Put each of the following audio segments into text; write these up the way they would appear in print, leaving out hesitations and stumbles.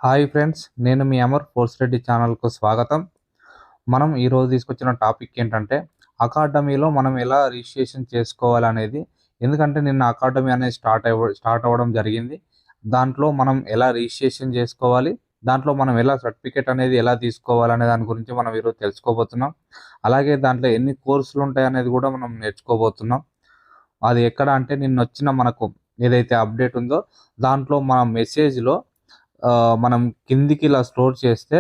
Hi friends, నేను మీ Amar force Reddy ఛానల్కు స్వాగతం. మనం ఈరోజు తీసుకొచ్చిన టాపిక్ ఏంటంటే అకాడమీలో మనం ఎలా రిజిస్ట్రేషన్ చేసుకోవాలనేది. ఎందుకంటే నిన్న అకాడమీ అనేది స్టార్ట్ అవ్వడం జరిగింది. దాంట్లో మనం ఎలా రిజిస్ట్రేషన్ చేసుకోవాలి, దాంట్లో మనం ఎలా సర్టిఫికేట్ అనేది ఎలా తీసుకోవాలనే దాని గురించి మనం ఈరోజు తెలుసుకోబోతున్నాం. అలాగే దాంట్లో ఎన్ని కోర్సులు ఉంటాయనేది కూడా మనం నేర్చుకోబోతున్నాం. అది ఎక్కడ అంటే నిన్న వచ్చిన మనకు ఏదైతే అప్డేట్ ఉందో దాంట్లో మన మెసేజ్లో మనం కిందికి ఇలా స్క్రోల్ చేస్తే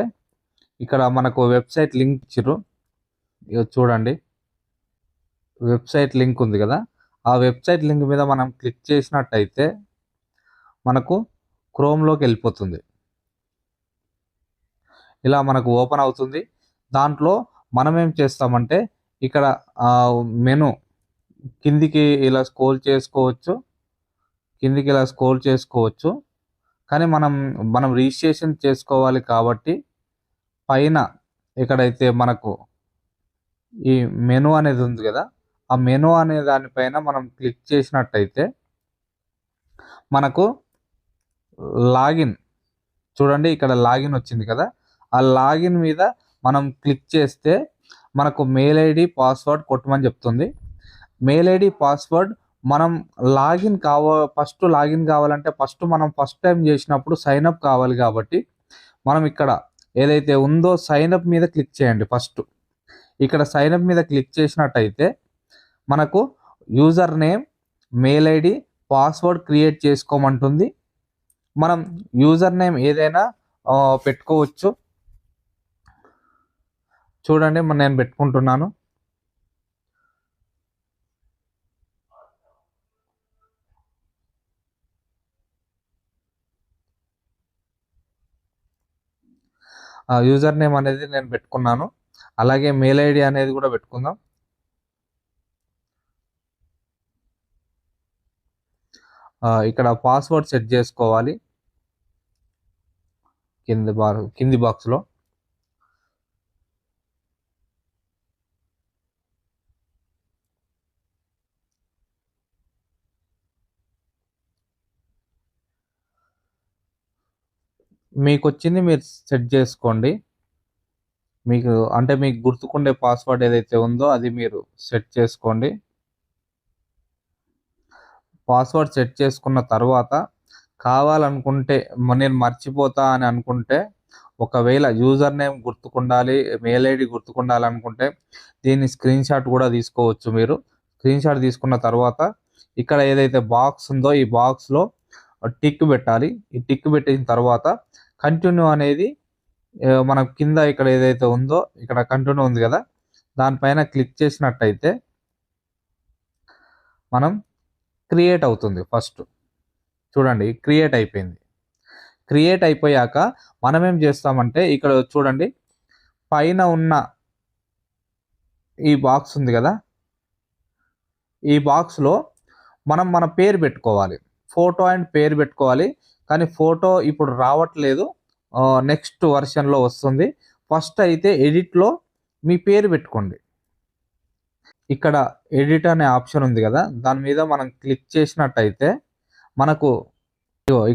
ఇక్కడ మనకు వెబ్సైట్ లింక్ ఇచ్చిర్రు. ఇగో చూడండి, వెబ్సైట్ లింక్ ఉంది కదా, ఆ వెబ్సైట్ లింక్ మీద మనం క్లిక్ చేసినట్టయితే మనకు క్రోమ్లోకి వెళ్ళిపోతుంది. ఇలా మనకు ఓపెన్ అవుతుంది. దాంట్లో మనం ఏం చేస్తామంటే ఇక్కడ మెను కిందికి ఇలా స్క్రోల్ చేసుకోవచ్చు. కానీ మనం రిజిస్ట్రేషన్ చేసుకోవాలి కాబట్టి పైన ఎక్కడైతే మనకు ఈ మెను అనేది ఉంది కదా, ఆ మెను అనే దానిపైన మనం క్లిక్ చేసినట్టయితే మనకు లాగిన్, చూడండి ఇక్కడ లాగిన్ వచ్చింది కదా, ఆ లాగిన్ మీద మనం క్లిక్ చేస్తే మనకు మెయిల్ ఐడి పాస్వర్డ్ కొట్టమని చెప్తుంది. మెయిల్ ఐడి పాస్వర్డ్ మనం ఫస్ట్ లాగిన్ కావాలంటే ఫస్ట్ టైం చేసినప్పుడు సైన్ అప్ కావాలి కాబట్టి మనం ఇక్కడ ఏదైతే ఉందో సైన్ అప్ మీద క్లిక్ చేయండి. ఫస్ట్ ఇక్కడ సైన్ అప్ మీద క్లిక్ చేసినట్టయితే మనకు user name, mail ID, password create చేసుకోమంటుంది. మనం యూజర్ నేమ్ ఏదైనా పెట్టుకోవచ్చు. చూడండి, నేను పెట్టుకుంటున్నాను. యూజర్ నేమ్ అనేది నేను పెట్టుకున్నాను. అలాగే మెయిల్ ఐడి అనేది కూడా పెట్టుకుందాం. ఇక్కడ పాస్వర్డ్ సెట్ చేసుకోవాలి కింది బాక్స్లో. మీకు వచ్చింది మీరు సెట్ చేసుకోండి. మీకు గుర్తుకుండే పాస్వర్డ్ ఏదైతే ఉందో అది మీరు సెట్ చేసుకోండి. పాస్వర్డ్ సెట్ చేసుకున్న తర్వాత కావాలనుకుంటే నేను మర్చిపోతా అని అనుకుంటే, ఒకవేళ యూజర్ నేమ్ గుర్తుకుండాలి, మెయిల్ ఐడి గుర్తుకుండాలి అనుకుంటే దీన్ని స్క్రీన్ షాట్ కూడా తీసుకోవచ్చు. మీరు స్క్రీన్ షాట్ తీసుకున్న తర్వాత ఇక్కడ ఏదైతే బాక్స్ ఉందో ఈ బాక్స్లో టిక్ పెట్టాలి. ఈ టిక్ పెట్టిన తర్వాత కంటిన్యూ అనేది మన కింద ఇక్కడ ఏదైతే ఉందో ఇక్కడ కంటిన్యూ ఉంది కదా, దానిపైన క్లిక్ చేసినట్టయితే మనం క్రియేట్ అవుతుంది. ఫస్ట్ చూడండి, క్రియేట్ అయిపోయింది. క్రియేట్ అయిపోయాక మనం ఏం చేస్తామంటే ఇక్కడ చూడండి, పైన ఉన్న ఈ బాక్స్ ఉంది కదా, ఈ బాక్స్లో మన పేరు పెట్టుకోవాలి. ఫోటో అండ్ పేరు పెట్టుకోవాలి. కానీ ఫోటో ఇప్పుడు రావట్లేదు, నెక్స్ట్ వర్షన్లో వస్తుంది. ఫస్ట్ అయితే ఎడిట్లో మీ పేరు పెట్టుకోండి. ఇక్కడ ఎడిట్ అనే ఆప్షన్ ఉంది కదా, దాని మీద మనం క్లిక్ చేసినట్టయితే మనకు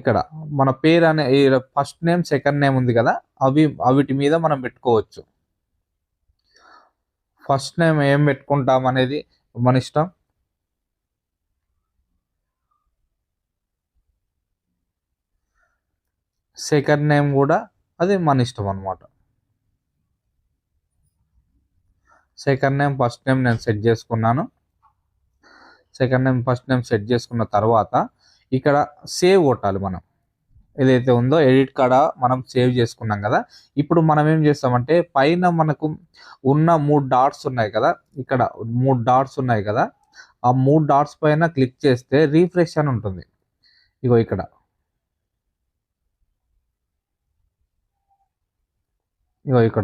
ఇక్కడ మన పేరు అనే ఫస్ట్ నేమ్, సెకండ్ నేమ్ ఉంది కదా, అవిటి మీద మనం పెట్టుకోవచ్చు. ఫస్ట్ నేమ్ ఏం పెట్టుకుంటాం అనేది మన ఇష్టం. సెకండ్ నేమ్ కూడా అది మన ఇష్టం అన్నమాట. సెకండ్ నేమ్, ఫస్ట్ నేమ్ నేను సెట్ చేసుకున్నాను. Second name, first name set చేసుకున్న తర్వాత ఇక్కడ సేవ్ కొట్టాలి. మనం ఏదైతే ఉందో ఎడిట్ కాడ మనం సేవ్ చేసుకున్నాం కదా, ఇప్పుడు మనం ఏం చేస్తామంటే పైన మనకు ఉన్న 3 డాట్స్ ఉన్నాయి కదా, ఇక్కడ 3 డాట్స్ ఉన్నాయి కదా, ఆ 3 డాట్స్ పైన క్లిక్ చేస్తే రీఫ్రెష్ అని ఉంటుంది. ఇగో ఇక్కడ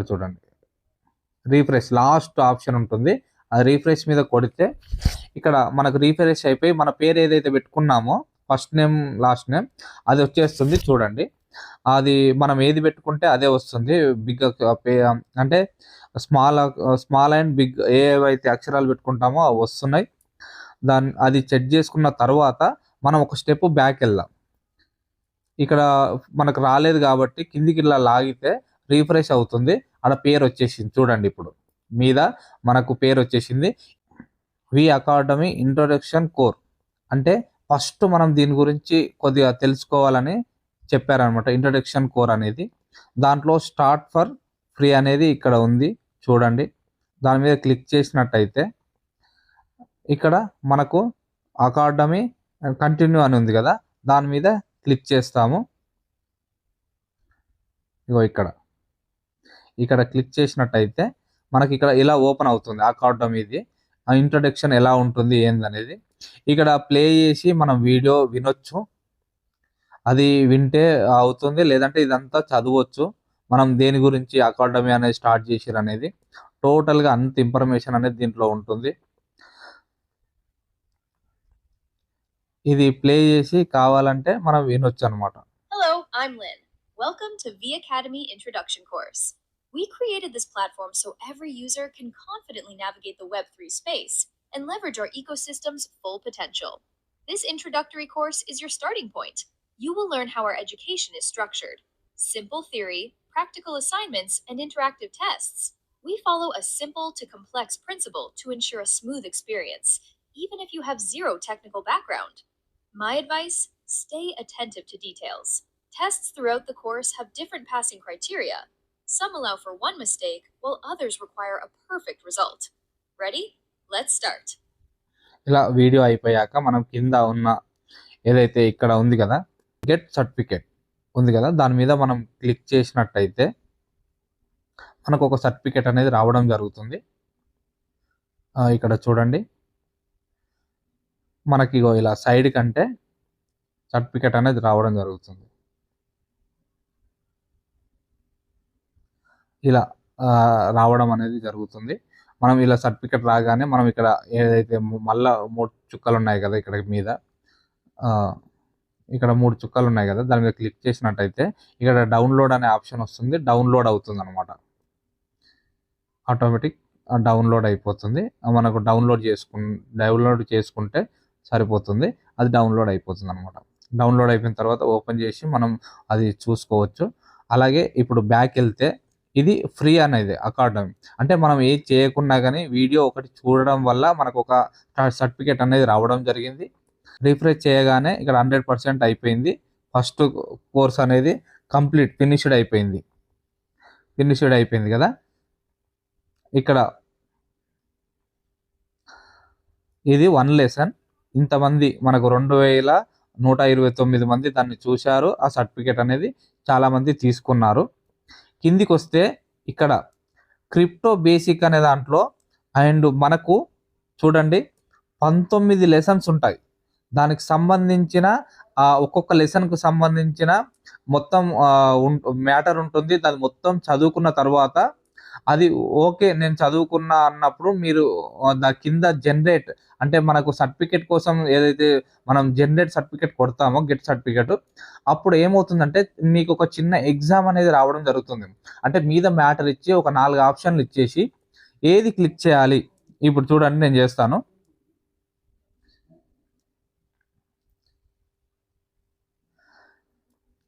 చూడండి, రీఫ్రెష్ లాస్ట్ ఆప్షన్ ఉంటుంది. ఆ రీఫ్రెష్ మీద కొడితే ఇక్కడ మనకు రీఫ్రెష్ అయిపోయి మన పేరు ఏదైతే పెట్టుకున్నామో ఫస్ట్ నేమ్, లాస్ట్ నేమ్ అది వచ్చేస్తుంది. చూడండి, అది మనం ఏది పెట్టుకుంటే అదే వస్తుంది. బిగ్ అంటే స్మాల్ అండ్ బిగ్ ఏవైతే అక్షరాలు పెట్టుకుంటామో అవి వస్తున్నాయి. అది చెక్ చేసుకున్న తర్వాత మనం ఒక స్టెప్ బ్యాక్ వెళ్దాం. ఇక్కడ మనకు రాలేదు కాబట్టి కిందికి ఇలా లాగితే రీఫ్రెష్ అవుతుంది. ఆడ పేరు వచ్చేసింది చూడండి. ఇప్పుడు మీద మనకు పేరు వచ్చేసింది, వి అకాడమీ ఇంట్రొడక్షన్ కోర్. అంటే ఫస్ట్ మనం దీని గురించి కొద్దిగా తెలుసుకోవాలని చెప్పారనమాట. ఇంట్రొడక్షన్ కోర్ అనేది దాంట్లో స్టార్ట్ ఫర్ ఫ్రీ అనేది ఇక్కడ ఉంది చూడండి. దాని మీద క్లిక్ చేసినట్టయితే ఇక్కడ మనకు అకాడమీ కంటిన్యూ అని ఉంది కదా, దాని మీద క్లిక్ చేస్తాము. ఇగో ఇక్కడ క్లిక్ చేసినట్టయితే మనకి ఇక్కడ ఇలా ఓపెన్ అవుతుంది అకాడమీది. ఆ ఇంట్రొడక్షన్ ఎలా ఉంటుంది ఏందనేది ఇక్కడ ప్లే చేసి మనం వీడియో వినొచ్చు. అది వింటే అవుతుంది, లేదంటే ఇదంతా చదవచ్చు. మనం దేని గురించి అకాడమీ అనేది స్టార్ట్ చేసిరు అనేది టోటల్గా అంత ఇన్ఫర్మేషన్ అనేది దీంట్లో ఉంటుంది. ఇది ప్లే చేసి కావాలంటే మనం వినొచ్చు అనమాట. Hello, I'm Lynn. Welcome to V Academy Introduction course. We created this platform so every user can confidently navigate the Web3 space and leverage our ecosystem's full potential. This introductory course is your starting point. You will learn how our education is structured. Simple theory, practical assignments, and interactive tests. We follow a simple to complex principle to ensure a smooth experience, even if you have zero technical background. My advice, stay attentive to details. Tests throughout the course have different passing criteria. Some allow for one mistake, while others require a perfect result. Ready? Let's start. ఇలా video అయిపోయాక మనం కింద ఉన్న ఏదైతే ఇక్కడ ఉంది కదా, get certificate ఉంది కదా, దాని మీద మనం క్లిక్ చేసినట్టయితే మనకు ఒక సర్టిఫికేట్ అనేది రావడం జరుగుతుంది. ఇక్కడ చూడండి, మనకి ఇలా సైడ్ కంటే సర్టిఫికేట్ అనేది రావడం జరుగుతుంది. ఇలా రావడం అనేది జరుగుతుంది. మనం ఇలా సర్టిఫికేట్ రాగానే మనం ఇక్కడ ఏదైతే మళ్ళా 3 చుక్కలు ఉన్నాయి కదా, ఇక్కడ మీద ఇక్కడ 3 చుక్కలు ఉన్నాయి కదా, దాని మీద క్లిక్ చేసినట్టయితే ఇక్కడ డౌన్లోడ్ అనే ఆప్షన్ వస్తుంది. డౌన్లోడ్ అవుతుంది అనమాట. ఆటోమేటిక్ డౌన్లోడ్ అయిపోతుంది. మనకు డౌన్లోడ్ చేసుకుంటే సరిపోతుంది. అది డౌన్లోడ్ అయిపోతుంది అనమాట. డౌన్లోడ్ అయిపోయిన తర్వాత ఓపెన్ చేసి మనం అది చూసుకోవచ్చు. అలాగే ఇప్పుడు బ్యాక్ వెళ్తే ఇది ఫ్రీ అనేది అకాడమీ. అంటే మనం ఏది చేయకున్నా కానీ వీడియో ఒకటి చూడడం వల్ల మనకు ఒక సర్టిఫికేట్ అనేది రావడం జరిగింది. రిఫ్రెష్ చేయగానే ఇక్కడ 100% అయిపోయింది. ఫస్ట్ కోర్స్ అనేది కంప్లీట్ ఫినిష్డ్ అయిపోయింది కదా. ఇక్కడ ఇది 1 లెసన్. ఇంతమంది మనకు 2129 మంది దాన్ని చూశారు. ఆ సర్టిఫికేట్ అనేది చాలా మంది తీసుకున్నారు. కిందికి వస్తే ఇక్కడ క్రిప్టో బేసిక్ అనే దాంట్లో అండ్ మనకు చూడండి 19 లెసన్స్ ఉంటాయి. దానికి సంబంధించిన ఒక్కొక్క లెసన్కు సంబంధించిన మొత్తం మ్యాటర్ ఉంటుంది. దాన్ని మొత్తం చదువుకున్న తర్వాత అది ఓకే నేను చదువుకున్నా అన్నప్పుడు మీరు దాని కింద జనరేట్, అంటే మనకు సర్టిఫికేట్ కోసం ఏదైతే మనం జనరేట్ సర్టిఫికేట్ కొడతామో గెట్ సర్టిఫికేట్, అప్పుడు ఏమవుతుందంటే మీకు ఒక చిన్న ఎగ్జామ్ అనేది రావడం జరుగుతుంది. అంటే మీద మ్యాటర్ ఇచ్చి ఒక 4 ఆప్షన్లు ఇచ్చేసి ఏది క్లిక్ చేయాలి. ఇప్పుడు చూడండి నేను చేస్తాను.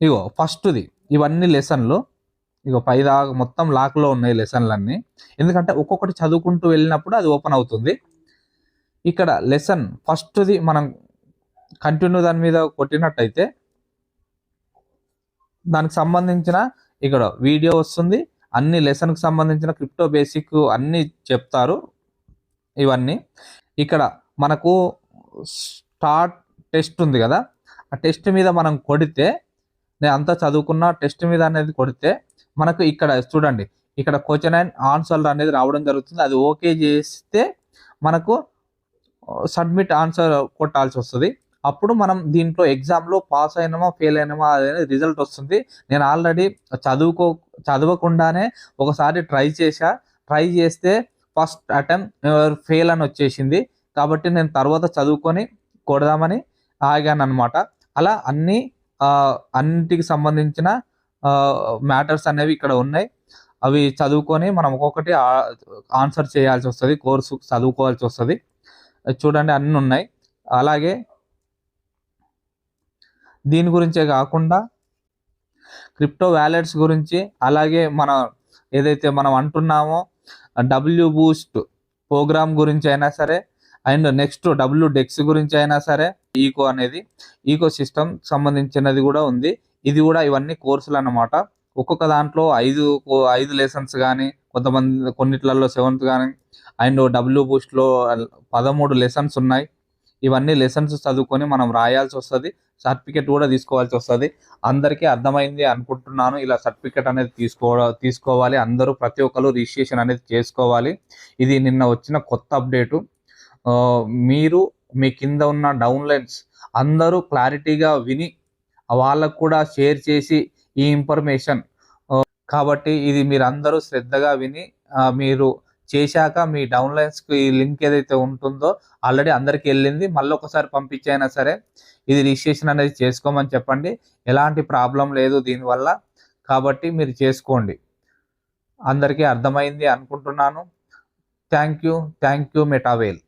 ఇగో ఫస్ట్ది ఇవన్నీ లెసన్లు ఇగో పైదాకా మొత్తం లాక్లో ఉన్నాయి లెసన్లన్నీ. ఎందుకంటే ఒక్కొక్కటి చదువుకుంటూ వెళ్ళినప్పుడు అది ఓపెన్ అవుతుంది. ఇక్కడ లెసన్ ఫస్ట్ది మనం కంటిన్యూ దాని మీద కొట్టినట్టయితే దానికి సంబంధించిన ఇక్కడ వీడియో వస్తుంది. అన్ని లెసన్కి సంబంధించిన క్రిప్టో బేసిక్ అన్నీ చెప్తారు. ఇవన్నీ ఇక్కడ మనకు స్టార్ట్ టెస్ట్ ఉంది కదా, ఆ టెస్ట్ మీద మనం కొడితే, నేను అంతా చదువుకున్న టెస్ట్ మీద అనేది కొడితే మనకు ఇక్కడ చూడండి, ఇక్కడ క్వశ్చన్ అండ్ ఆన్సర్ అనేది రావడం జరుగుతుంది. అది ఓకే చేస్తే మనకు సబ్మిట్ ఆన్సర్ కొట్టాల్సి వస్తుంది. అప్పుడు మనం దీంట్లో ఎగ్జామ్లో పాస్ అయినామా ఫెయిల్ అయినామా అనేది రిజల్ట్ వస్తుంది. నేను ఆల్రెడీ చదవకుండానే ఒకసారి ట్రై చేస్తే ఫస్ట్ అటెంప్ట్ ఫెయిల్ అని వచ్చేసింది. కాబట్టి నేను తర్వాత చదువుకొని కొడదామని ఆగాను అనమాట. అలా అన్నిటికి సంబంధించిన మ్యాటర్స్ అనేవి ఇక్కడ ఉన్నాయి. అవి చదువుకొని మనం ఒక్కొక్కటి ఆన్సర్ చేయాల్సి వస్తుంది, కోర్సు చదువుకోవాల్సి వస్తుంది. చూడండి అన్నీ ఉన్నాయి. అలాగే దీని గురించే కాకుండా క్రిప్టో వ్యాలెట్స్ గురించి, అలాగే ఏదైతే మనం అంటున్నామో డబ్ల్యూ బూస్ట్ ప్రోగ్రామ్ గురించి అయినా సరే, అండ్ నెక్స్ట్ డబ్ల్యూ డెక్స్ గురించి అయినా సరే, ఈకో అనేది ఈకో సిస్టమ్ సంబంధించినది కూడా ఉంది. ఇది కూడా ఇవన్నీ కోర్సులు అన్నమాట. ఒక్కొక్క దాంట్లో 5 లెసన్స్ కానీ, కొన్నిట్లలో 7th కానీ, అండ్ డబ్ల్యూ బూస్ట్లో 13 లెసన్స్ ఉన్నాయి. ఇవన్నీ లెసన్స్ చదువుకొని మనం రాయాల్సి వస్తుంది, సర్టిఫికెట్ కూడా తీసుకోవాల్సి వస్తుంది. అందరికీ అర్థమైంది అనుకుంటున్నాను. ఇలా సర్టిఫికెట్ అనేది తీసుకోవాలి అందరూ, ప్రతి ఒక్కరు రిజిస్ట్రేషన్ అనేది చేసుకోవాలి. ఇది నిన్న వచ్చిన కొత్త అప్డేటు. మీరు మీ కింద ఉన్న డౌన్లైన్స్ అందరూ క్లారిటీగా విని వాళ్ళకు కూడా షేర్ చేసి ఈ ఇన్ఫర్మేషన్, కాబట్టి ఇది మీరు అందరూ శ్రద్ధగా విని మీరు చేశాక మీ డౌన్లైన్స్కి ఈ లింక్ ఏదైతే ఉంటుందో ఆల్రెడీ అందరికి వెళ్ళింది, మళ్ళీ ఒకసారి పంపించైనా సరే ఇది రిజిస్ట్రేషన్ అనేది చేసుకోమని చెప్పండి. ఎలాంటి ప్రాబ్లం లేదు దీనివల్ల, కాబట్టి మీరు చేసుకోండి. అందరికీ అర్థమైంది అనుకుంటున్నాను. Thank you మెటావేల్.